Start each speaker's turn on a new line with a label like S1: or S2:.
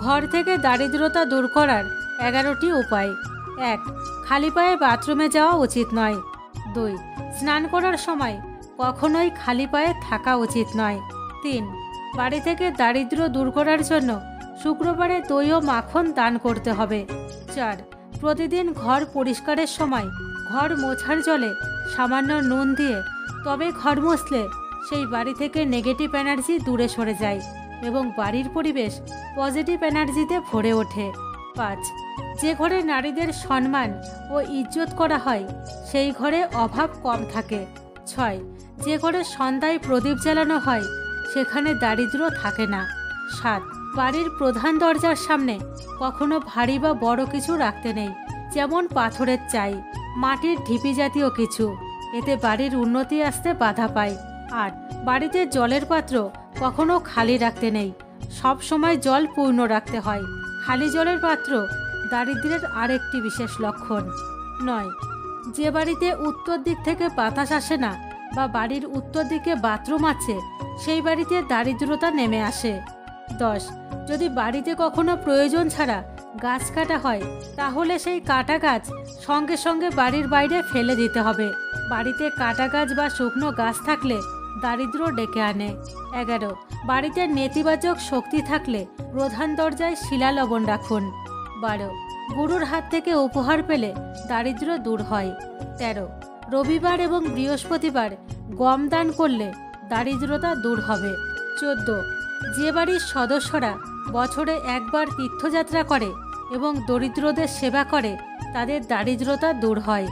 S1: ঘর থেকে দারিদ্রতা দূর করার 11টি উপায়। 1. খালি পায়ে বাথরুমে যাওয়া উচিত নয়। 2. স্নান করার সময় কখনোই খালি পায়ে থাকা উচিত নয়। 3. বাড়ি থেকে দারিদ্র্য দূর করার জন্য শুক্রবারে দই ও মাখন দান করতে হবে। 4. প্রতিদিন ঘর পরিষ্কারের সময় ঘর মোছার জলে সামান্য নুন দিয়ে তবে ঘর মুছলে সেই বাড়ি থেকে নেগেটিভ এনার্জি দূরে সরে যায় এবং বাড়ির পরিবেশ পজিটিভ এনার্জিতে ভরে ওঠে। 5. যে ঘরে নারীদের সম্মান ও ইজ্জত করা হয় সেই ঘরে অভাব কম থাকে। 6. যে ঘরে সন্ধ্যায় প্রদীপ জ্বালানো হয় সেখানে দারিদ্র্য থাকে না। 7. বাড়ির প্রধান দরজার সামনে কখনো ভারী বা বড় কিছু রাখতে নেই, যেমন পাথরের চাই, মাটির ঢিপি জাতীয় কিছু, এতে বাড়ির উন্নতি আসতে বাধা পায়। 8. বাড়িতে জলের পাত্র কখনো খালি রাখতে নেই, সব সময় জল পূর্ণ রাখতে হয়। খালি জলের পাত্র দারিদ্র্যের আরেকটি বিশেষ লক্ষণ। 9. যে বাড়িতে উত্তর দিক থেকে বাতাস আসে না বা বাড়ির উত্তর দিকে বাথরুম আছে সেই বাড়িতে দারিদ্রতা নেমে আসে। 10. যদি বাড়িতে কখনো প্রয়োজন ছাড়া গাছ কাটা হয় তাহলে সেই কাটা গাছ সঙ্গে সঙ্গে বাড়ির বাইরে ফেলে দিতে হবে। বাড়িতে কাটা গাছ বা শুকনো গাছ থাকলে দারিদ্র ডেকে আনে। 11. বাড়িতে নেতিবাচক শক্তি থাকলে প্রধান দরজায় শিলালবণ রাখুন। 12. গুরুর হাত থেকে উপহার পেলে দারিদ্র দূর হয়। 13. রবিবার এবং বৃহস্পতিবার গম দান করলে দারিদ্রতা দূর হবে। 14. যে বাড়ির সদস্যরা বছরে একবার তীর্থযাত্রা করে এবং দরিদ্রদের সেবা করে তাদের দারিদ্রতা দূর হয়।